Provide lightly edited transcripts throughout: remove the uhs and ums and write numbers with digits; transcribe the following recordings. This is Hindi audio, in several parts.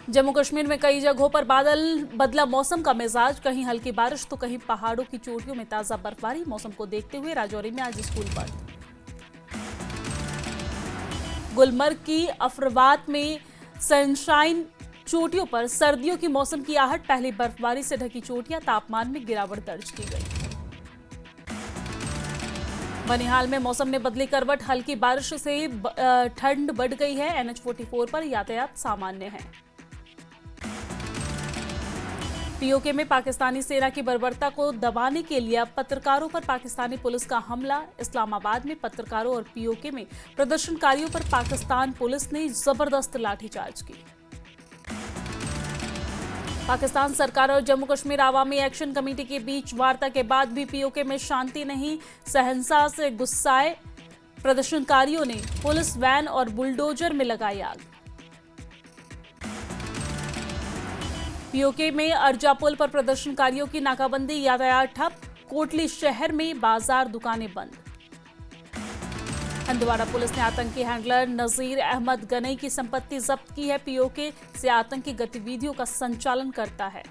जम्मू कश्मीर में कई जगहों पर बादल बदला मौसम का मिजाज, कहीं हल्की बारिश तो कहीं पहाड़ों की चोटियों में ताजा बर्फबारी। मौसम को देखते हुए राजौरी में आज स्कूल बंद। गुलमर्ग की अफरवात में सनशाइन चोटियों पर सर्दियों की मौसम की आहट, पहली बर्फबारी से ढकी चोटियां, तापमान में गिरावट दर्ज की गई। बनिहाल में मौसम ने बदली करवट, हल्की बारिश से ठंड बढ़ गई है। NH44 पर यातायात सामान्य है। पीओके में पाकिस्तानी सेना की बर्बरता को दबाने के लिए अब पत्रकारों पर पाकिस्तानी पुलिस का हमला। इस्लामाबाद में पत्रकारों और पीओके में प्रदर्शनकारियों पर पाकिस्तान पुलिस ने जबरदस्त लाठीचार्ज की। पाकिस्तान सरकार और जम्मू कश्मीर आवामी एक्शन कमेटी के बीच वार्ता के बाद भी पीओके में शांति नहीं। शहंशाह से गुस्साए प्रदर्शनकारियों ने पुलिस वैन और बुलडोजर में लगाई आग। पीओके में अर्जा पुल पर प्रदर्शनकारियों की नाकाबंदी, यातायात ठप। कोटली शहर में बाजार दुकानें बंद। हंदवाड़ा पुलिस ने आतंकी हैंडलर नजीर अहमद गनई की संपत्ति जब्त की है। पीओके से आतंकी गतिविधियों का संचालन करता है।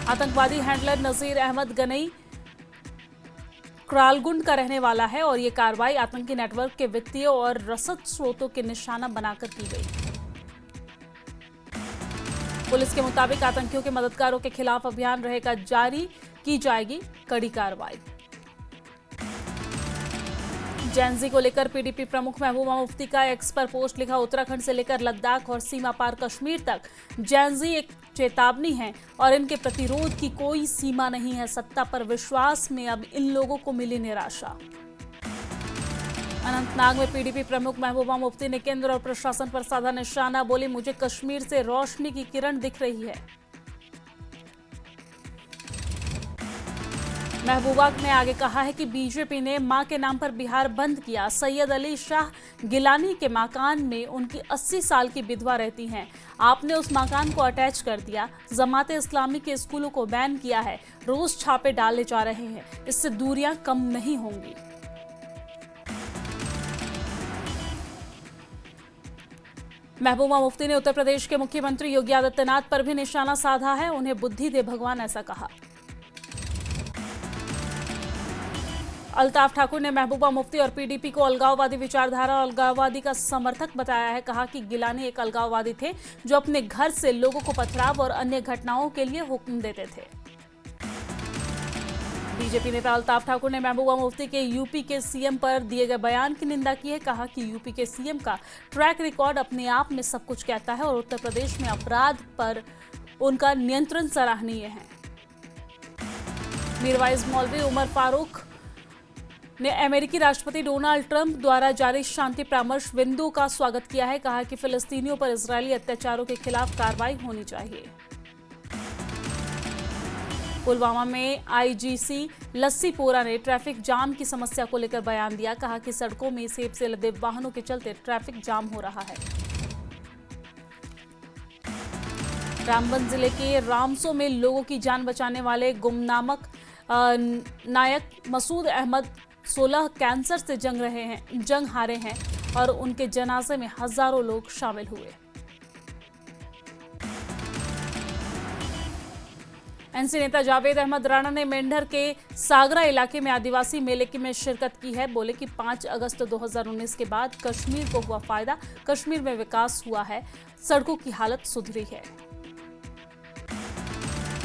आतंकवादी हैंडलर नजीर अहमद गनई क्रालगुंड का रहने वाला है और ये कार्रवाई आतंकी नेटवर्क के वित्तीय और रसद स्रोतों के निशाना बनाकर की गई। पुलिस के मुताबिक आतंकियों के मददगारों के खिलाफ अभियान रहेगा जारी, की जाएगी कड़ी कार्रवाई। जैनजी को लेकर पीडीपी प्रमुख महबूबा मुफ्ती का एक्स पर पोस्ट लिखा। उत्तराखंड से लेकर लद्दाख और सीमा पार कश्मीर तक जैनजी एक चेतावनी है और इनके प्रतिरोध की कोई सीमा नहीं है। सत्ता पर विश्वास में अब इन लोगों को मिली निराशा। अनंतनाग में पीडीपी प्रमुख महबूबा मुफ्ती ने केंद्र और प्रशासन पर साधा निशाना। बोली, मुझे कश्मीर से रोशनी की किरण दिख रही है। महबूबा ने आगे कहा है कि बीजेपी ने मां के नाम पर बिहार बंद किया। सैयद अली शाह गिलानी के मकान में उनकी 80 साल की विधवा रहती हैं। आपने उस मकान को अटैच कर दिया। जमाते इस्लामी के स्कूलों को बैन किया है। रोज छापे डाले जा रहे हैं। इससे दूरियां कम नहीं होंगी। महबूबा मुफ्ती ने उत्तर प्रदेश के मुख्यमंत्री योगी आदित्यनाथ पर भी निशाना साधा है। उन्हें बुद्धि दे भगवान, ऐसा कहा। अल्ताफ ठाकुर ने महबूबा मुफ्ती और पीडीपी को अलगाववादी विचारधारा और अलगाववादी का समर्थक बताया है। कहा कि गिलानी एक अलगाववादी थे जो अपने घर से लोगों को पथराव और अन्य घटनाओं के लिए हुक्म देते थे। बीजेपी नेता अल्ताफ ठाकुर ने महबूबा मुफ्ती के यूपी के सीएम पर दिए गए बयान की निंदा की है। कहा कि यूपी के सीएम का ट्रैक रिकॉर्ड अपने आप में सब कुछ कहता है और उत्तर प्रदेश में अपराध पर उनका नियंत्रण सराहनीय है। मीरवाइज मौलवी उमर फारूक ने अमेरिकी राष्ट्रपति डोनाल्ड ट्रंप द्वारा जारी शांति परामर्श विंडो का स्वागत किया है। कहा कि फिलिस्तीनियों पर इजरायली अत्याचारों के खिलाफ कार्रवाई होनी चाहिए। पुलवामा में आईजीसी लस्सी पोरा ने ट्रैफिक जाम की समस्या को लेकर बयान दिया। कहा कि सड़कों में सेब से लदे वाहनों के चलते ट्रैफिक जाम हो रहा है। रामबन जिले के रामसो में लोगों की जान बचाने वाले गुमनामक नायक मसूद अहमद 16 कैंसर से जंग हारे हैं और उनके जनाजे में हजारों लोग शामिल हुए। एनसी नेता जावेद अहमद राणा ने मेंढर के सागरा इलाके में आदिवासी मेले में शिरकत की है। बोले कि 5 अगस्त 2019 के बाद कश्मीर को हुआ फायदा, कश्मीर में विकास हुआ है, सड़कों की हालत सुधरी है।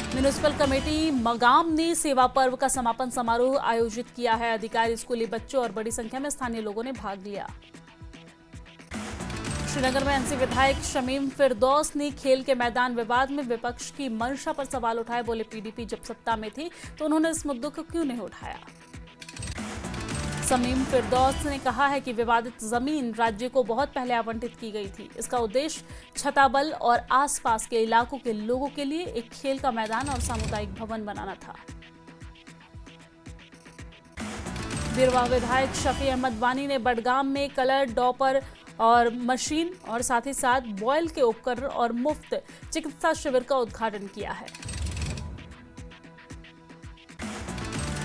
म्युनिसिपल कमेटी मगाम ने सेवा पर्व का समापन समारोह आयोजित किया है। अधिकारी, स्कूली बच्चों और बड़ी संख्या में स्थानीय लोगों ने भाग लिया। श्रीनगर में एनसी विधायक शमीम फिरदौस ने खेल के मैदान विवाद में विपक्ष की मंशा पर सवाल उठाए। बोले, पीडीपी जब सत्ता में थी तो उन्होंने इस मुद्दे को क्यों नहीं उठाया। शमीम फिरदौस ने कहा है कि विवादित जमीन राज्य को बहुत पहले आवंटित की गई थी। इसका उद्देश्य छताबल और आसपास के इलाकों के लोगों के लिए एक खेल का मैदान और सामुदायिक भवन बनाना था। बिरवा विधायक शफी अहमद वानी ने बडगाम में कलर डॉपर और मशीन और साथ ही साथ बॉयल के उपकरण और मुफ्त चिकित्सा शिविर का उद्घाटन किया है।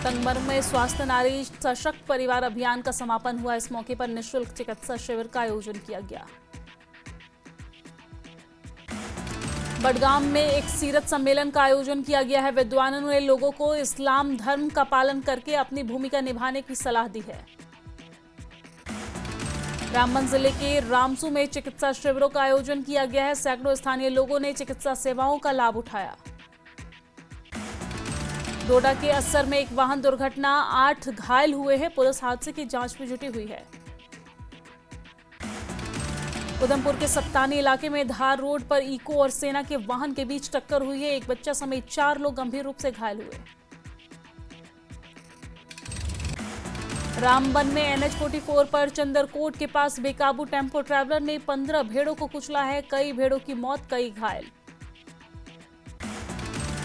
संगमरमर में स्वास्थ्य नारी सशक्त परिवार अभियान का समापन हुआ। इस मौके पर निःशुल्क चिकित्सा शिविर का आयोजन किया गया। बडगाम में एक सीरत सम्मेलन का आयोजन किया गया है। विद्वानों ने लोगों को इस्लाम धर्म का पालन करके अपनी भूमिका निभाने की सलाह दी है। रामबन जिले के रामसू में चिकित्सा शिविरों का आयोजन किया गया है। सैकड़ों स्थानीय लोगों ने चिकित्सा सेवाओं का लाभ उठाया। डोडा के अस्सर में एक वाहन दुर्घटना, 8 घायल हुए हैं। पुलिस हादसे की जांच में जुटी हुई है। उधमपुर के सप्तानी इलाके में धार रोड पर इको और सेना के वाहन के बीच टक्कर हुई है। एक बच्चा समेत 4 लोग गंभीर रूप से घायल हुए। रामबन में NH-44 पर चंदरकोट के पास बेकाबू टेम्पो ट्रैवलर ने 15 भेड़ों को कुचला है। कई भेड़ों की मौत, कई घायल।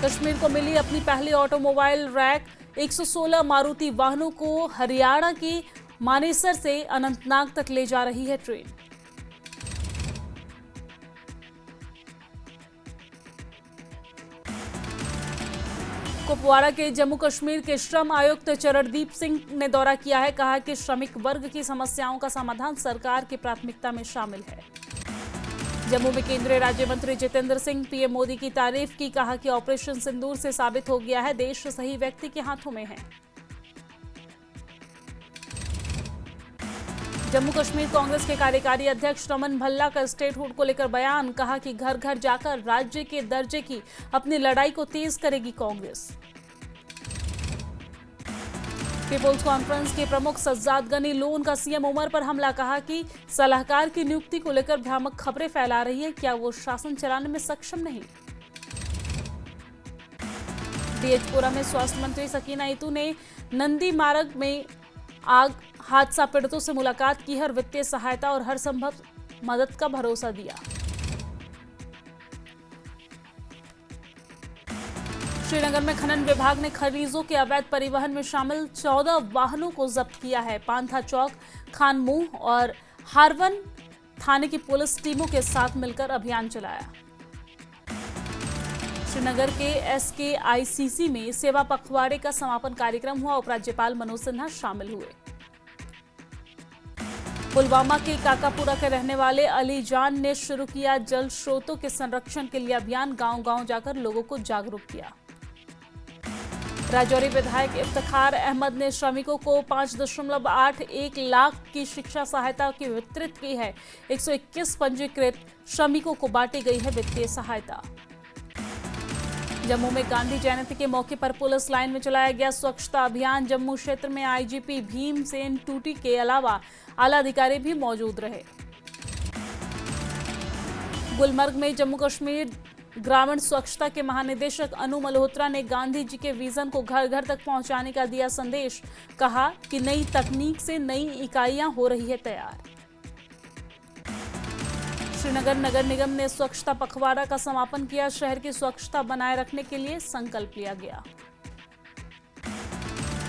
कश्मीर को मिली अपनी पहली ऑटोमोबाइल रैक, 116 मारुति वाहनों को हरियाणा की मानेसर से अनंतनाग तक ले जा रही है ट्रेन। कुपवाड़ा के जम्मू कश्मीर के श्रम आयुक्त चरणदीप सिंह ने दौरा किया है। कहा कि श्रमिक वर्ग की समस्याओं का समाधान सरकार की प्राथमिकता में शामिल है। जम्मू में केंद्रीय राज्य मंत्री जितेंद्र सिंह पीएम मोदी की तारीफ की। कहा कि ऑपरेशन सिंदूर से साबित हो गया है देश सही व्यक्ति के हाथों में है। जम्मू कश्मीर कांग्रेस के कार्यकारी अध्यक्ष रमन भल्ला का स्टेटहुड को लेकर बयान। कहा कि घर घर जाकर राज्य के दर्जे की अपनी लड़ाई को तेज करेगी कांग्रेस। पीपुल्स कॉन्फ्रेंस के प्रमुख सज्जाद गनी लोन का सीएम उमर पर हमला। कहा कि सलाहकार की नियुक्ति को लेकर भ्रामक खबरें फैला रही है। क्या वो शासन चलाने में सक्षम नहीं? डीएचपुरा में स्वास्थ्य मंत्री सकीना इतू ने नंदी मार्ग में आग हादसा पीड़ितों से मुलाकात की है और वित्तीय सहायता और हर संभव मदद का भरोसा दिया। श्रीनगर में खनन विभाग ने खनिजों के अवैध परिवहन में शामिल 14 वाहनों को जब्त किया है। पांथा चौक, खानमुंह और हारवन थाने की पुलिस टीमों के साथ मिलकर अभियान चलाया। श्रीनगर के SKICC में सेवा पखवाड़े का समापन कार्यक्रम हुआ। उपराज्यपाल मनोज सिन्हा शामिल हुए। पुलवामा के काकापुरा के रहने वाले अली जान ने शुरू किया जल स्रोतों के संरक्षण के लिए अभियान। गांव-गांव जाकर लोगों को जागरूक किया। राजौरी विधायक इफ्तिखार अहमद ने श्रमिकों को 5.81 लाख की शिक्षा सहायता की वितरित की है। 121 पंजीकृत श्रमिकों को बांटी गई है वित्तीय सहायता। जम्मू में गांधी जयंती के मौके पर पुलिस लाइन में चलाया गया स्वच्छता अभियान। जम्मू क्षेत्र में IGP भीमसेन टूटी के अलावा आला अधिकारी भी मौजूद रहे। गुलमर्ग में जम्मू कश्मीर ग्रामीण स्वच्छता के महानिदेशक अनु मल्होत्रा ने गांधी जी के विजन को घर घर तक पहुंचाने का दिया संदेश। कहा कि नई तकनीक से नई इकाइयां हो रही है तैयार। श्रीनगर नगर निगम ने स्वच्छता पखवाड़ा का समापन किया। शहर की स्वच्छता बनाए रखने के लिए संकल्प लिया गया।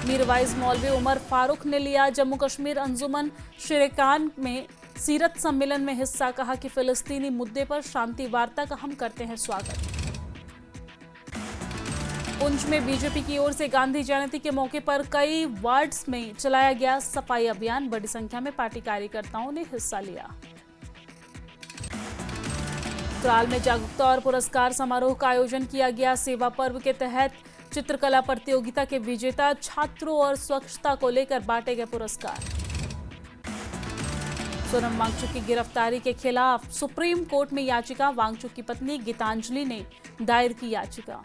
मीरवाइज मौलवी उमर फारूक ने लिया जम्मू कश्मीर अंजुमन शिरकान में सीरत सम्मेलन में हिस्सा। कहा कि फिलिस्तीनी मुद्दे पर शांति वार्ता का हम करते हैं स्वागत। पुंछ में बीजेपी की ओर से गांधी जयंती के मौके पर कई वार्ड्स में चलाया गया सफाई अभियान। बड़ी संख्या में पार्टी कार्यकर्ताओं ने हिस्सा लिया। त्राल में जागरूकता और पुरस्कार समारोह का आयोजन किया गया। सेवा पर्व के तहत चित्रकला प्रतियोगिता के विजेता छात्रों और स्वच्छता को लेकर बांटे गए पुरस्कार। सोनम वांगचुक की गिरफ्तारी के खिलाफ सुप्रीम कोर्ट में याचिका। वांगचुक की पत्नी गीतांजलि ने दायर की याचिका।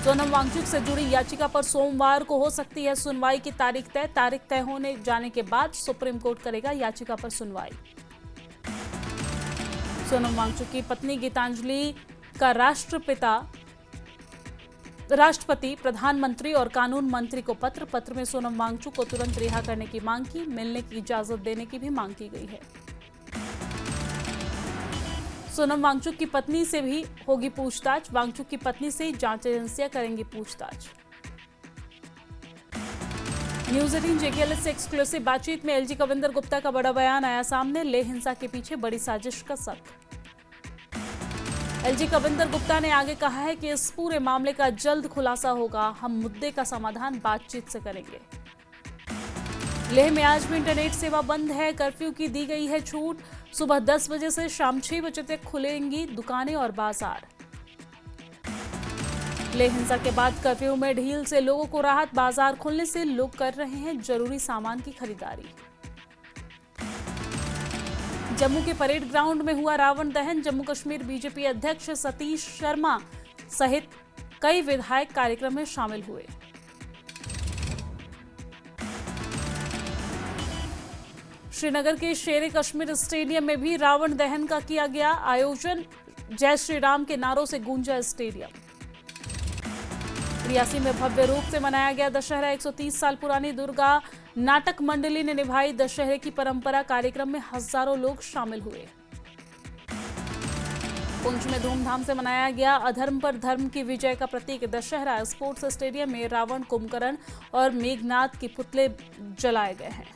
सोनम वांगचुक से जुड़ी याचिका पर सोमवार को हो सकती है सुनवाई की तारीख तय। तारीख तय होने जाने के बाद सुप्रीम कोर्ट करेगा याचिका पर सुनवाई। सोनम वांगचुक की पत्नी गीतांजलि का राष्ट्रपति, प्रधानमंत्री और कानून मंत्री को पत्र में सोनम वांगचुक को तुरंत रिहा करने की मांग की। मिलने की इजाजत देने की भी मांग की गई है। सोनम वांगचुक की पत्नी से भी होगी पूछताछ। वांगचुक की पत्नी से जांच एजेंसियां करेंगी पूछताछ। न्यूज 18 JKL से एक्सक्लूसिव बातचीत में LG कविंदर गुप्ता का बड़ा बयान आया सामने। लेह हिंसा के पीछे बड़ी साजिश का शक। LG कविंदर गुप्ता ने आगे कहा है कि इस पूरे मामले का जल्द खुलासा होगा। हम मुद्दे का समाधान बातचीत से करेंगे। लेह में आज भी इंटरनेट सेवा बंद है। कर्फ्यू की दी गई है छूट। सुबह 10 बजे से शाम 6 बजे तक खुलेंगी दुकानें और बाजार। लेह हिंसा के बाद कर्फ्यू में ढील से लोगों को राहत। बाजार खुलने से लोग कर रहे हैं जरूरी सामान की खरीदारी। जम्मू के परेड ग्राउंड में हुआ रावण दहन। जम्मू कश्मीर बीजेपी अध्यक्ष सतीश शर्मा सहित कई विधायक कार्यक्रम में शामिल हुए। श्रीनगर के शेर कश्मीर स्टेडियम में भी रावण दहन का किया गया आयोजन। जय श्री राम के नारों से गूंजा स्टेडियम। रियासी में भव्य रूप से मनाया गया दशहरा। 130 साल पुरानी दुर्गा नाटक मंडली ने निभाई दशहरे की परंपरा। कार्यक्रम में हजारों लोग शामिल हुए। पुंछ में धूमधाम से मनाया गया अधर्म पर धर्म की विजय का प्रतीक दशहरा। स्पोर्ट्स स्टेडियम में रावण, कुंभकर्ण और मेघनाथ के पुतले जलाए गए हैं।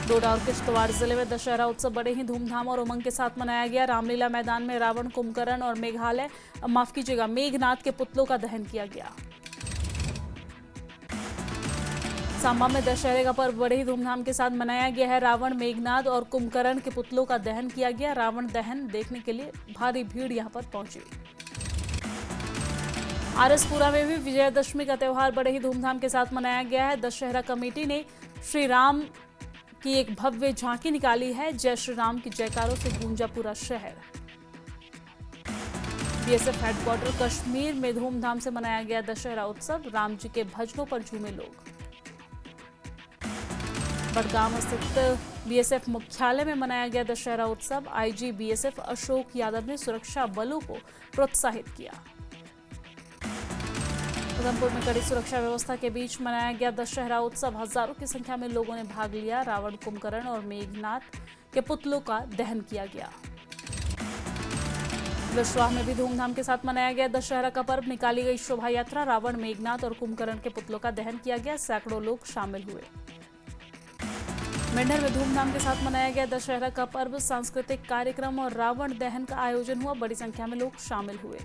डोडा और किश्तवाड़ जिले में दशहरा उत्सव बड़े ही धूमधाम और उमंग के साथ मनाया गया। रामलीला मैदान में रावण, कुंभकर्ण और मेघनाथ के पुतलों का दहन किया गया। सांबा में दशहरे का पर्व बड़े ही धूमधाम के साथ मनाया गया है। रावण, मेघनाथ और कुंभकर्ण के पुतलों का दहन किया गया। रावण दहन देखने के लिए भारी भीड़ यहां पर पहुंची। आरएसपुरा में भी विजयदशमी का त्यौहार बड़े ही धूमधाम के साथ मनाया गया है। दशहरा कमेटी ने श्री राम की एक भव्य झांकी निकाली है। जय श्री राम की जयकारों से गूंजा पूरा शहर। बीएसएफ हेडक्वार्टर कश्मीर में धूमधाम से मनाया गया दशहरा उत्सव। राम जी के भजनों पर झूमे लोग। बडगाम स्थित बीएसएफ मुख्यालय में मनाया गया दशहरा उत्सव। आईजी बीएसएफ अशोक यादव ने सुरक्षा बलों को प्रोत्साहित किया। उधमपुर में कड़ी सुरक्षा व्यवस्था के बीच मनाया गया दशहरा उत्सव। हजारों की संख्या में लोगों ने भाग लिया। रावण, कुंभकर्ण और मेघनाथ के पुतलों का दहन किया गया। विश्वाह में भी धूमधाम के साथ मनाया गया दशहरा का पर्व। निकाली गई शोभा यात्रा। रावण, मेघनाथ और कुंभकर्ण के पुतलों का दहन किया गया। सैकड़ों लोग शामिल हुए। मेंढर में धूमधाम के साथ मनाया गया दशहरा का पर्व। सांस्कृतिक कार्यक्रम और रावण दहन का आयोजन हुआ। बड़ी संख्या में लोग शामिल हुए।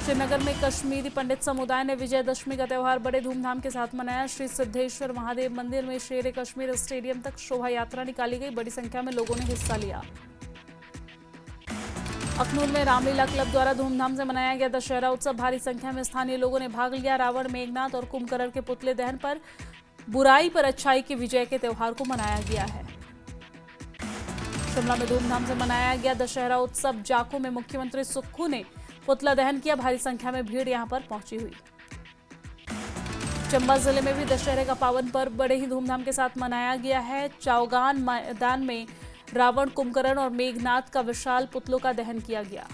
श्रीनगर में कश्मीरी पंडित समुदाय ने विजयदशमी का त्यौहार बड़े धूमधाम के साथ मनाया। श्री सिद्धेश्वर महादेव मंदिर में शेर कश्मीर स्टेडियम तक शोभा यात्रा निकाली गई। बड़ी संख्या में लोगों ने हिस्सा लिया। अखनूर में रामलीला क्लब द्वारा धूमधाम से मनाया गया दशहरा उत्सव। भारी संख्या में स्थानीय लोगों ने भाग लिया। रावण, मेघनाथ और कुंभकर्ण के पुतले दहन पर बुराई पर अच्छाई की विजय के त्यौहार को मनाया गया है। शिमला में धूमधाम से मनाया गया दशहरा उत्सव। जाखू में मुख्यमंत्री सुक्खू ने पुतला दहन किया। भारी संख्या में भीड़ यहां पर पहुंची हुई। चंबा जिले में भी दशहरे का पावन पर्व बड़े ही धूमधाम के साथ मनाया गया है। चौगान मैदान में रावण, कुंभकर्ण और मेघनाथ का विशाल पुतलों का दहन किया गया।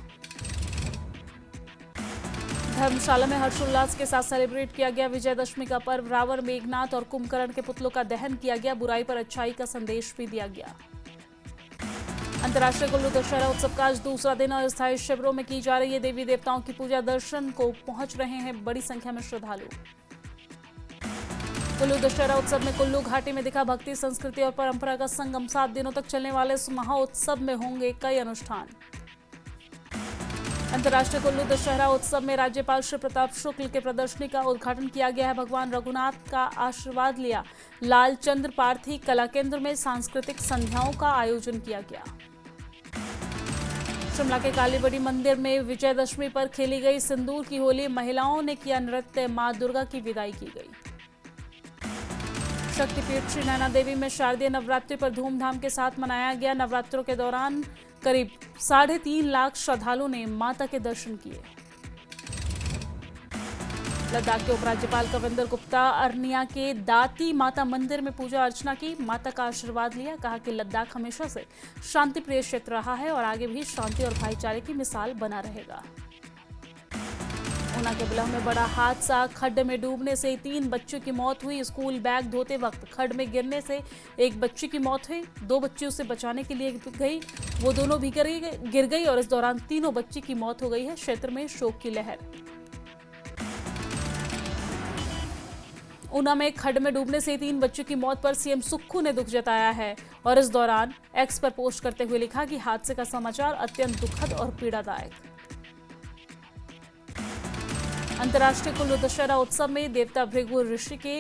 धर्मशाला में हर्षोल्लास के साथ सेलिब्रेट किया गया विजयदशमी का पर्व। रावण, मेघनाथ और कुंभकर्ण के पुतलों का दहन किया गया। बुराई पर अच्छाई का संदेश भी दिया गया। अंतर्राष्ट्रीय कुल्लू दशहरा उत्सव का आज दूसरा दिन और स्थायी शिविरों में की जा रही है देवी देवताओं की पूजा। दर्शन को पहुंच रहे हैं बड़ी संख्या में श्रद्धालु। कुल्लू दशहरा उत्सव में कुल्लू घाटी में दिखा भक्ति, संस्कृति और परंपरा का संगम। 7 दिनों तक चलने वाले इस महोत्सव में होंगे कई अनुष्ठान। अंतर्राष्ट्रीय कुल्लू दशहरा उत्सव में राज्यपाल श्री प्रताप शुक्ल के प्रदर्शनी का उद्घाटन किया गया है। भगवान रघुनाथ का आशीर्वाद लिया। लालचंद्र पार्थी कला केंद्र में सांस्कृतिक संध्याओं का आयोजन किया गया। शिमला के कालीबड़ी मंदिर में विजयदशमी पर खेली गई सिंदूर की होली। महिलाओं ने किया नृत्य। मां दुर्गा की विदाई की गई। शक्तिपीठ श्री नैना देवी में शारदीय नवरात्रि पर धूमधाम के साथ मनाया गया। नवरात्रों के दौरान करीब 3.5 लाख श्रद्धालुओं ने माता के दर्शन किए। लद्दाख के उपराज्यपाल कविंदर गुप्ता अरनिया के दाती माता मंदिर में पूजा अर्चना की। माता का आशीर्वाद लिया। कहा कि लद्दाख हमेशा से शांति प्रिय क्षेत्र रहा है और आगे भी शांति और भाईचारे की मिसाल बना रहेगा। ऊना के बिलह में बड़ा हादसा। खड्ड में डूबने से 3 बच्चों की मौत हुई। स्कूल बैग धोते वक्त खड्ड में गिरने से एक बच्ची की मौत हुई। 2 बच्ची उसे बचाने के लिए गई, वो दोनों भी गिर गई और इस दौरान तीनों बच्ची की मौत हो गई है। क्षेत्र में शोक की लहर। ऊना में खड्ड में डूबने से 3 बच्चों की मौत पर सीएम सुक्खू ने दुख जताया है और इस दौरान एक्स पर पोस्ट करते हुए लिखा कि हादसे का समाचार अत्यंत दुखद और पीड़ादायक। अंतर्राष्ट्रीय कुल्लू दशहरा उत्सव में देवता भृगु ऋषि के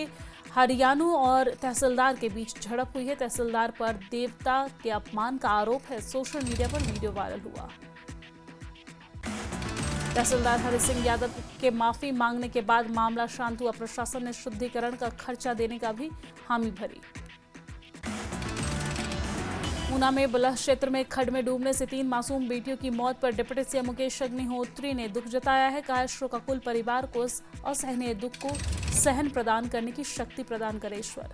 हरियाणु और तहसीलदार के बीच झड़प हुई है। तहसीलदार पर देवता के अपमान का आरोप है। सोशल मीडिया पर वीडियो वायरल हुआ। तहसीलदार हरि सिंह यादव के माफी मांगने के बाद मामला शांत हुआ। प्रशासन ने शुद्धिकरण का खर्चा देने का भी हामी भरी। ऊना में बलह क्षेत्र में खड्ड में डूबने से 3 मासूम बेटियों की मौत पर डिप्टी सीएम मुकेश अग्निहोत्री ने दुख जताया है। कहा, शोकाकुल परिवार को इस असहनीय दुख को सहन प्रदान करने की शक्ति प्रदान करे ईश्वर।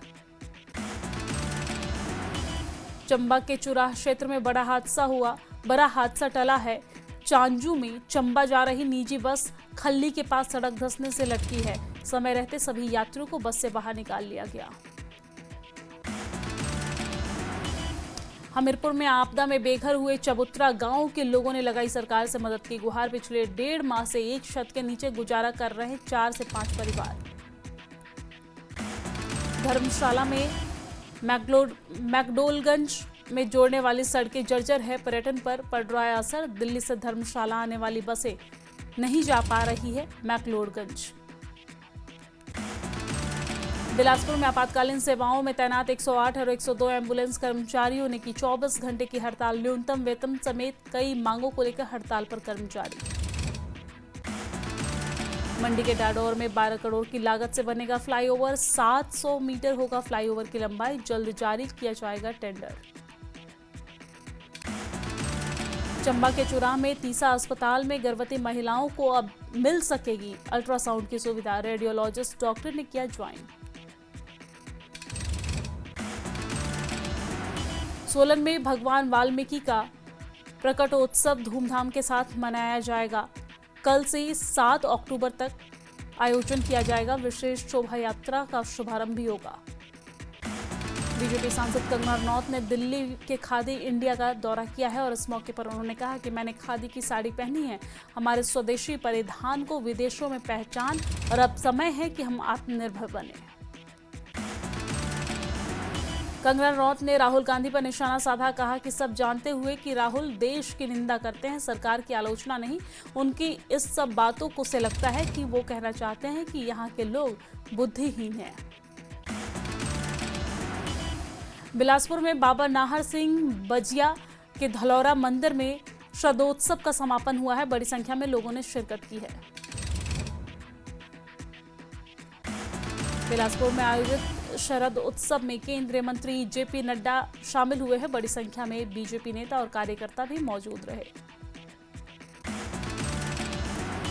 चंबा के चुराह क्षेत्र में बड़ा हादसा टला है। चांजू में चंबा जा रही निजी बस खल्ली के पास सड़क धंसने से लटकी है। समय रहते सभी यात्रियों को बस से बाहर निकाल लिया गया। हमीरपुर में आपदा में बेघर हुए चबूतरा गांव के लोगों ने लगाई सरकार से मदद की गुहार। पिछले 1.5 माह से एक छत के नीचे गुजारा कर रहे 4 से 5 परिवार। धर्मशाला में मैकडोलगंज में जोड़ने वाली सड़कें जर्जर है। पर्यटन पर पड़ रहा है असर। दिल्ली से धर्मशाला आने वाली बसें नहीं जा पा रही है मैकडोलगंज। बिलासपुर में आपातकालीन सेवाओं में तैनात 108 और 102 एम्बुलेंस कर्मचारियों ने की 24 घंटे की हड़ताल। न्यूनतम वेतन समेत कई मांगों को लेकर हड़ताल पर कर्मचारी। मंडी के डाडौर में 12 करोड़ की लागत से बनेगा फ्लाईओवर। 700 मीटर होगा फ्लाईओवर की लंबाई। जल्द जारी किया जाएगा टेंडर। चंबा के चुराह में तीसा अस्पताल में गर्भवती महिलाओं को अब मिल सकेगी अल्ट्रासाउंड की सुविधा। रेडियोलॉजिस्ट डॉक्टर ने किया ज्वाइन। सोलन में भगवान वाल्मीकि का प्रकटोत्सव धूमधाम के साथ मनाया जाएगा। कल से 7 अक्टूबर तक आयोजन किया जाएगा। विशेष शोभा यात्रा का शुभारंभ भी होगा। बीजेपी सांसद कंगना रनौत ने दिल्ली के खादी इंडिया का दौरा किया है और इस मौके पर उन्होंने कहा कि मैंने खादी की साड़ी पहनी है। हमारे स्वदेशी परिधान को विदेशों में पहचान और अब समय है कि हम आत्मनिर्भर बने। कंगना रनौत ने राहुल गांधी पर निशाना साधा। कहा कि सब जानते हुए कि राहुल देश की निंदा करते हैं, सरकार की आलोचना नहीं। उनकी इस सब बातों को से लगता है कि वो कहना चाहते हैं कि यहाँ के लोग बुद्धिहीन हैं। बिलासपुर में बाबा नाहर सिंह बजिया के धलौरा मंदिर में शरदोत्सव का समापन हुआ है। बड़ी संख्या में लोगों ने शिरकत की है। बिलासपुर में आयोजित शरद उत्सव में केंद्रीय मंत्री जेपी नड्डा शामिल हुए हैं। बड़ी संख्या में बीजेपी नेता और कार्यकर्ता भी मौजूद रहे।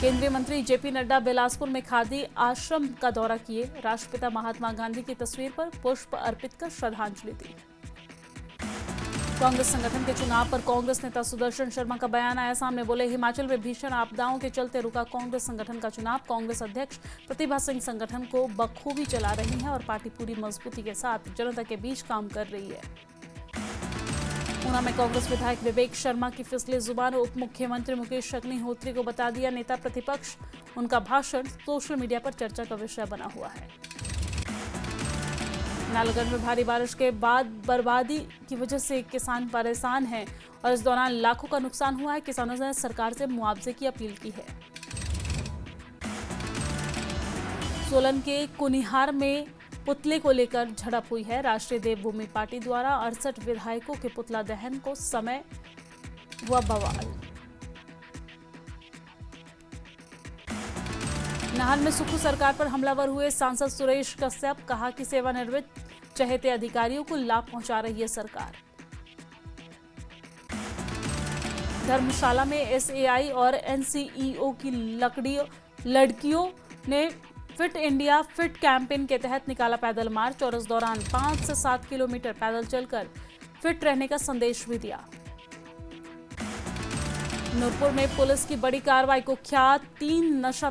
केंद्रीय मंत्री जेपी नड्डा बिलासपुर में खादी आश्रम का दौरा किए। राष्ट्रपिता महात्मा गांधी की तस्वीर पर पुष्प अर्पित कर श्रद्धांजलि दी। कांग्रेस संगठन के चुनाव पर कांग्रेस नेता सुदर्शन शर्मा का बयान आया सामने। बोले, हिमाचल में भीषण आपदाओं के चलते रुका कांग्रेस संगठन का चुनाव। कांग्रेस अध्यक्ष प्रतिभा सिंह संगठन को बखूबी चला रही है और पार्टी पूरी मजबूती के साथ जनता के बीच काम कर रही है। ऊना में कांग्रेस विधायक विवेक शर्मा की फिसली जुबान उप मुख्यमंत्री मुकेश अग्निहोत्री को बता दिया नेता प्रतिपक्ष। उनका भाषण सोशल मीडिया पर चर्चा का विषय बना हुआ है। नालागढ़ में भारी बारिश के बाद बर्बादी की वजह से किसान परेशान हैं और इस दौरान लाखों का नुकसान हुआ है। किसानों ने सरकार से मुआवजे की अपील की है। सोलन के कुनिहार में पुतले को लेकर झड़प हुई है। राष्ट्रीय देवभूमि पार्टी द्वारा 68 विधायकों के पुतला दहन को समय हुआ बवाल। नाहन में सुक्खू सरकार पर हमलावर हुए सांसद सुरेश कश्यप। कहा कि सेवानिवृत्त चहेते अधिकारियों को लाभ पहुंचा रही है सरकार। धर्मशाला में एसएआई और एनसीईओ की लड़कियों ने फिट इंडिया फिट कैंपेन के तहत निकाला पैदल मार्च और इस दौरान 5 से 7 किलोमीटर पैदल चलकर फिट रहने का संदेश भी दिया। नूरपुर में पुलिस की बड़ी कार्रवाई। कुख्यात 3 नशा